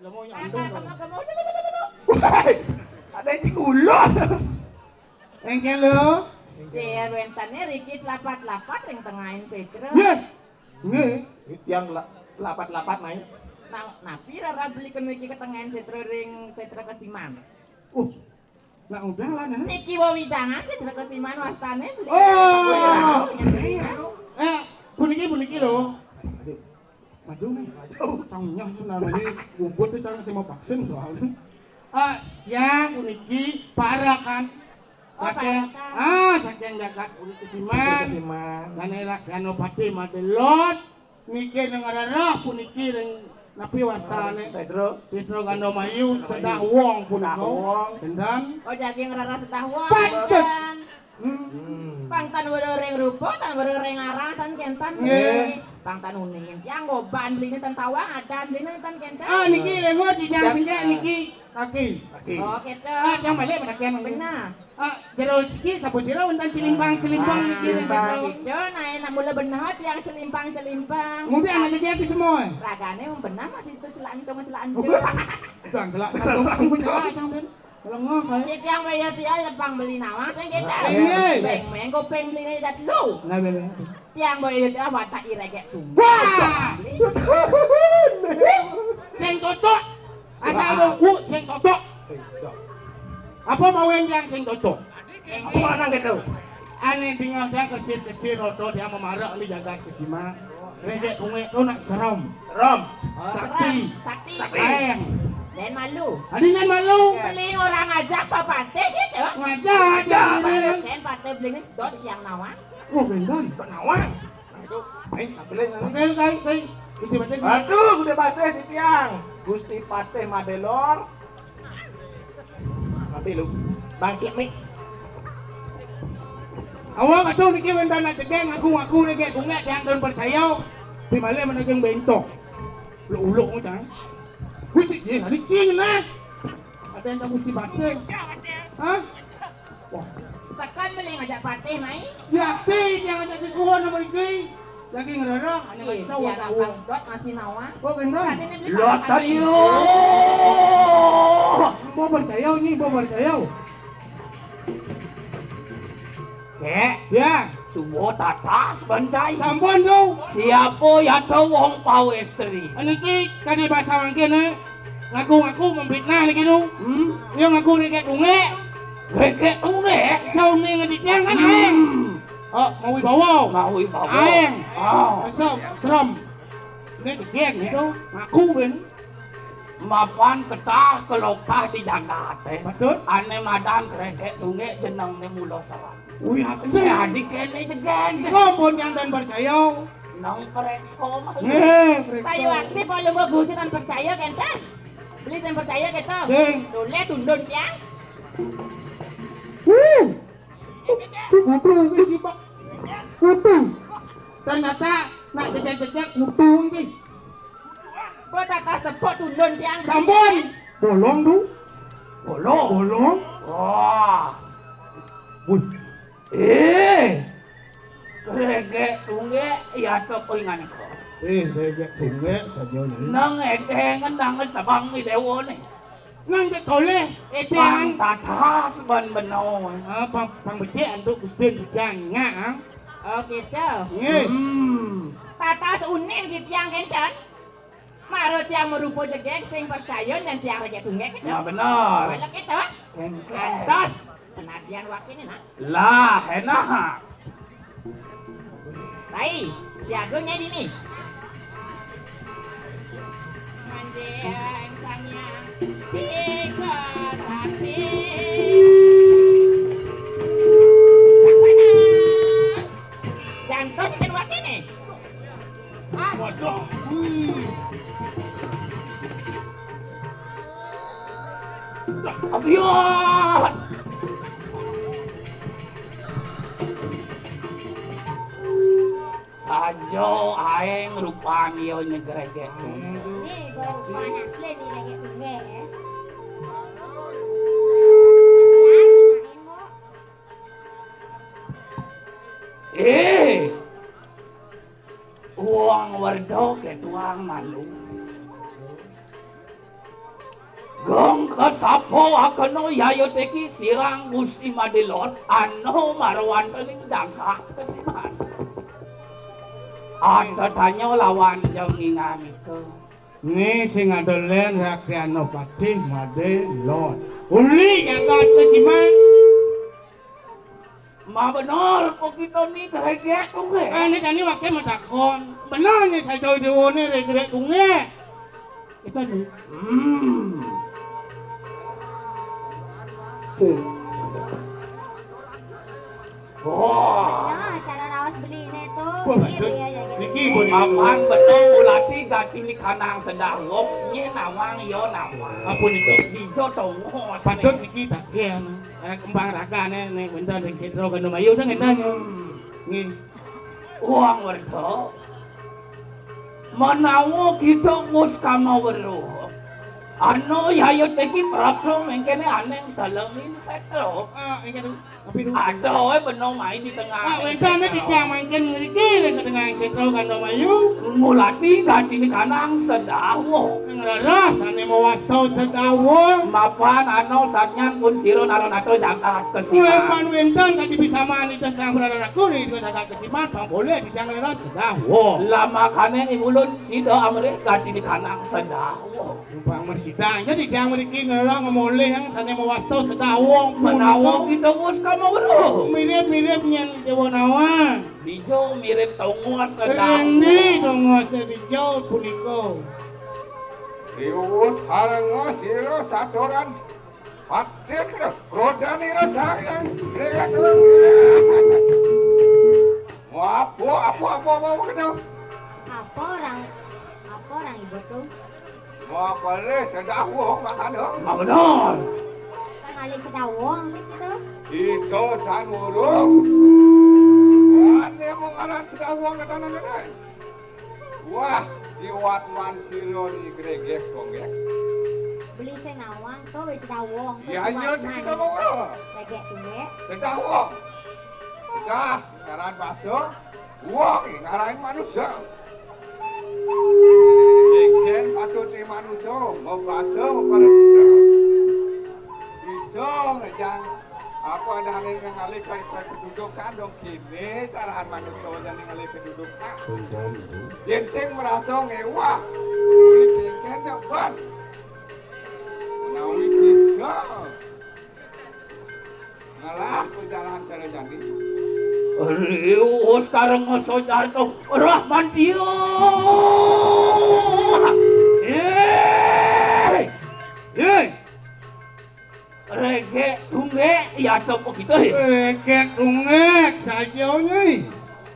Lo mau nyandung kan? Ada yang ulun. Engkel lo? Biar wentannya rikit lapat-lapat yang tengahin Citra. Nge. Yang lapat-lapat main. Nah, pira beli ke tengahin Citra ring Citra Kesiman. Nah udah lah nah. Niki wawidangan Citra Kesiman wastane beli. Oh. Puniki lo. Aduh. Maju nih. Aduh, cangnya sebenarnya bubut tuh cang saya mau vaksin soalnya. Ya puniki para kan. Saking jagat ulit kesiman. Ganera ganopati madelot. Niki nengararah puniki ring napi wastane. Citra Gandomayu sedah wong punako. Dendan. Oh jadi ngerara sedah wong. Pantet. Pangtan beroreng rupo, tan beroreng arah, tan kentan. Pangtan uning yang goban belinya tan tawang, ada belinya tan kentan. Niki lengot di jam senja niki kaki. Oh gitu. Yang balik pada kian. Benar. Jero ciki sapu sira untan cilimpang niki. Itu naik nak mula benar yang celimpang. Mobil anak jadi habis semua. Ragane benar masih itu celaan celaan. Jangan celak kamu celak jangan. Kalau ngok Jadi yang bayar dia lepang beli nawang saya kita. Beng kopeng beli dat lu. Nah bebe. Yang bayar dia watak irek tu. Wah. Sing totok. Asal lu sing totok. Apa mau yang sing totok? Apa mana gitu? Ane tinggal dia kesir roto dia memarak li jaga kesima. Rejek kunge tu nak seram. Sakti. Ayang. Dan malu. Adinan malu. Beli orang ngajak papate gitu. Ngajak. Kan pate beli dot yang nawang. Oh bendan. Nawang. Itu main ambilin. Kai. Gusti Pateh. Aduh, Gusti Pateh si tiang. Gusti Pateh Madelor. Tapi lu bangkit mi. Awak atuh niki bendan nak cegeng aku niki kunget yang don percaya. Pi male menajeng bentok. Uluk macam. Gusti ye hari cing nah. Ada yang Gusti Pateh. Hah? Wah, Tekan beli ngajak pateh mai. yakin yang ngajak sesuatu nama niki. Lagi ngerarah hanya ngasih tahu Dia tahu. lapang dot masih nawang. Oh bendan. Los tayo. Mau percaya ni, mau percaya. Kek, Ya, suwo tatas bancai. sampun tu. Siapa yang tahu wong pawestri? Niki kadi bahasa mangkene ngaku memfitnah lagi tu. Yang ngaku reket tunge. Reket tunge. Sau ni ngeditiang kan aeng. Mau wibawa. Mau ibawa. Aeng. Oh. Sau seram. Ini tegeng itu ngaku ben. Mapan ketah kelokah di Jakarta. Betul. Ane madan reket tunge jenenge mula salam. Wih, apa Jadi kene jegen. Ngompon yang dan percaya. Nang perekso mah. Kayu aktif kalau mau gusti dan percaya kan kan? Beli dan percaya kita. Sing. Tulis tundun ya. Kutu ke si Pak. Kutu. Ternyata nak jejak kutu ini. Buat atas tepuk tundun yang. Sampun. Bolong tu. Bolong. Wah. Wih. Reket tunge ya to pengan ko. Bebek tunge saja ni. Nang edengan nang sabang mi dewo ni. Nang je toleh Pang etean. tatas ban beno. Pang becek untuk Gusti Bidang ngah. Oh gitu. Nggih. Tatas uning di tiang kencan. Maro tiang merupa jegek sing percaya dan tiang rejek tunggek gitu. Ya benar. Kalau gitu. Entos. Penadian waktu ini nak. Lah, enak. Baik, jagonya di sini. Mandian sangnya tiga hati. Jantos kan waktu ini. Waduh. Abiot. Sajo aeng rupani yo nyegrege. Nih, baru mana asli di lagi tunggu ya. Uang wardo ke tuang malu. kesapo akono yayo teki sirang Gusti Madelor ano marwan paling jaga kesiman. Ada tanya lawan yang ingang itu. Nih sing adolen rakyano patih made lord. Uli jaga kesiman. Ma benar begitu nih gereget tuh Ini tadi wakil matakon. Benar nih saya jauh dewo nih regrek tunge. Itu nih. Wah. Nah, cara rawas beli ini tuh. Wah, Iya, betul. iya, iya. Niki boleh. Apaan benar ulati gati ni kanang sedawong nye nawang yo nawang. Apa niki? Dijo tongos. Patut niki tak kian. Kembang raga nih bentar yang sentro kan mayu dah ngenda nih. Uang werdo. Manawo kita mus kama weruh. Ano yayo teki prapro mengkene aneng dalengin setro. Ini kan tapi dulu. Ada we benong main di tengah. Wesa nih dijang main niki yang ketengah yang sentro kan mayu. Mulati gati ni kanang sedawo. Ngeras ane mau wasau sedawo. Mapan ano satnyan pun siro naron ato jagat kesiman. Wepan wentan kan bisa mani tas yang berada aku nih itu jaga kesiman pang boleh dijang ngeras sedawo. Lama kane imulun sido amre gati ni kanang sedawo. Pang mersidang jadi dijang mriki ngeras ngomoleh yang sane mau wasau sedawo. Menawo kita mus kama weruh. Mirip-mirip nyen dewa nawa. Dijo mirip tongos sedawo. Rendi dong hijau puniko. Rius harango siro satoran patik roda niro sayang gereget dulu. Apa kenal? Apa orang ibu tuh? Mau boleh sedawong makan dong. Ma benar. Kan alih sedawong sih gitu. Itu dan burung. Ane mau ngaran sedawong ke tanah nenek. Wah, iwat man siro ni gereget kong ya. Beli senawang tuh wis sedawong. Iya nyot kita mau urut. Lagi tuh Sedawong. Dah, ngaran baso. Wah, ngaran manusia. Ikan patut di manusia, mau baso, mau pada situ. Bisa ngejang apa ada hal yang mengalih ke kedudukan dong kini carahan manusia yang mengalih kedudukan. Yang sing merasa ngewah, boleh ikan jaban. Menawi kita. Ngalah perjalanan cara jadi. Rius sekarang ngoso jatuh Rahman Tio. Rege tungge ya topo kita. Kek ungek saja nyai.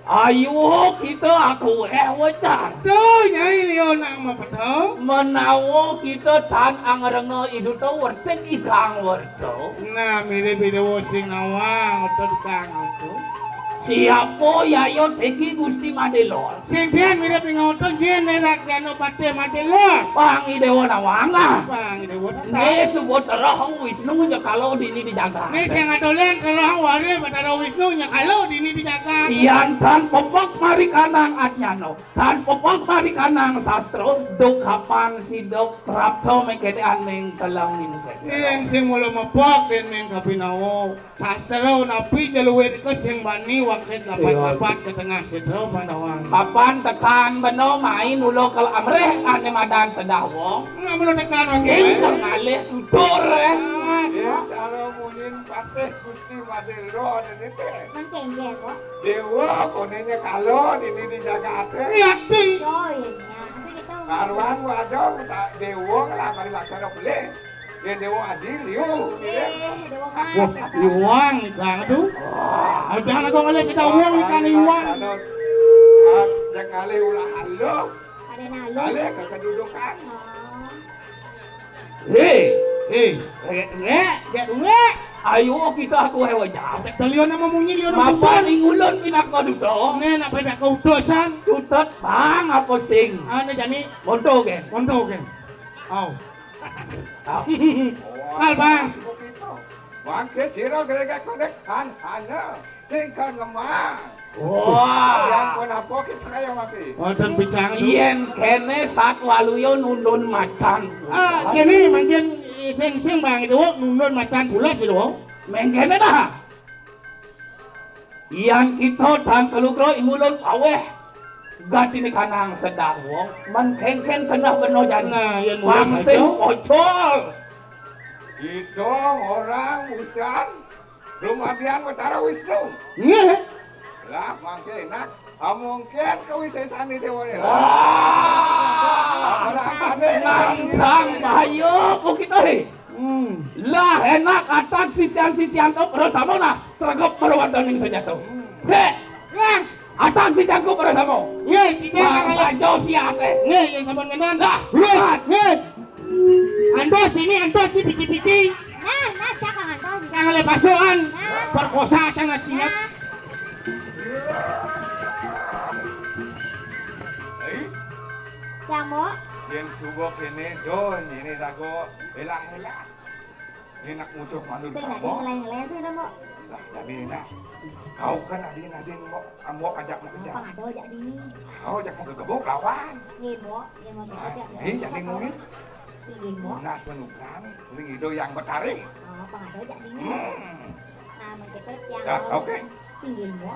Ayo kita aku wecar. Tuh nyai lionang mah petau. Menawo kita tan angarengno idu to wertek ikang werto. Nah mirip video sing nawang atau kang aku. Siapa yayo teki Gusti Madelor. Sindian mirip ngotot jen nerak dano pate madelor. Pangi dewa nawanga. Bang itu buat Ne subot rohong Wisnu nya kalau dini dijaga. Nih sing adolen kerang wari pada Wisnu nya kalau dini dijaga. Iyan tan popok mari kanang Atnyano. Tan popok mari kanang sastro. Duk kapan si dok prapto mekede aneng kalang ninse. Yang sing mula mapok din men kapinawo. Sastro napi jaluwit ko sing bani wakit lapat-lapat ke tengah sidro panawang. Papan tekan beno main ulo kal amreh ane madan sedawong. Nga belum tekan wang Sing ngalih tutur Ya, kalau munin pateh Gusti Madelor ini teh. Mangkengge kok. Dewa konenya kalau ini dijaga ate. Liati. Joinnya, masa gitu. Karuan waduh tak dewa lah mari laksana beli. Ya dewa adil yuk. Dewa Wah, iwang nih kang aduh. Ada anak kau ngeliat si dawang nih kan iwang. Yang kali ulah halo. Ada nalu. Kali ke kedudukan. Hei, Get unge. ayo kita aku hewa jauh. Talion nama munyi lion Mapa bukan. ningulon pinakaduto. Nih nak beda kau dosan. Cutat bang apa sing. Ane jani Monto ke. kondo ke. Au. Ah. Hal, Bang. Bang ke siro gereget konek ana. Singkan ngemang. Yang Wah. kenapa kita kaya mati? Wonten bicang Yen kene sat waluyo nundun macan. Gini mungkin sing bang itu nunun macan pula sih lo. Mengkene nah. Yang kita dan kelugro imulun aweh. Gati ni kanang sedang wong. Menkengken kena benojan. Nah, yang mulai Pangsing saja. ocol. Itu orang busan rumah biang Batara Wisnu. Nge. Lah mangke nak mungkin kewisesan di dewa ni. Wah. Nantang bahayo po kita eh. Lah enak atak sisian-sisian to pero samo na seragap perwatan ning saja to. He, Nge. atak sisianku pero samo. Nge, kita Bangsa kaya. Josiate. Nge, yang saban ngenan. Lah, Nge. Andos ini andos di pici-pici. Nah, cakang antos. Kang lepasoan. Perkosa kang atingat. Eh, Yang mau yang subok ini don ini rago elah-elah. Ini nak musuh manut sing nak kamu. ngeleng-ngeleng sih udah mau. Lah jadi nak kau kan adin mau ajak mau kerja. Pangado jak dini. Kau ajak mau gebuk lawan. Nggih mau ajak. Ini jadi ngomongin Nggih mau. Munas menukang, ring itu yang bertaring. Oh, pangado jak dini. Nah, kita yang Ya, oke. Singgih mau.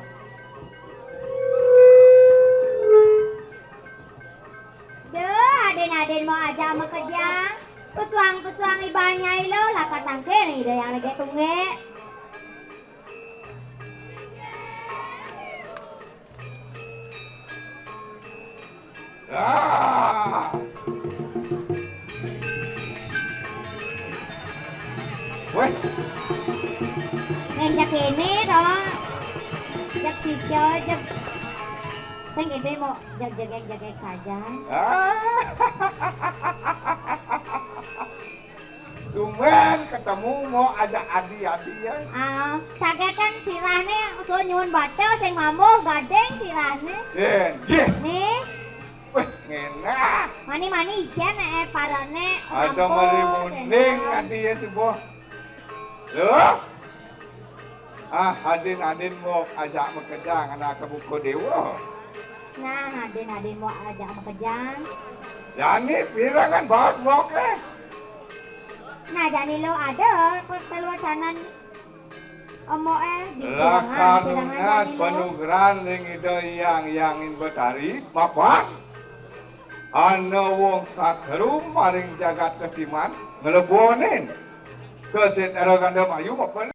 Duh, aden-aden mau aja sama kejang. Pesuang-pesuang ibanya lo lah katangke nih deh yang lagi tunggu. Ah. Weh, Neng jak ini dong. Jak sisyo, jak sing ini mau jak-jak saja. Tumben ketemu mau ajak adi-adi ya. Sagetan sirahne so nyuwun batel sing mamuh gadeng sirahne. Ye, Nih, weh, ngena. mani-mani ijen parane Ada mari munding adi ya sebuah. Loh, adin-adin mau ajak bekerja anak ke buku dewa. Nah, aden mau ajak sama kejang. Yani pirangan bahas boke. Nah, jadi lo ada perteluacanan omo di Lakanungan penugeran ring itu yang ingin bertarik bapak. Ana wong sakerum maring jagat kesiman ngelebonin. Kesit era ganda mayu bapak.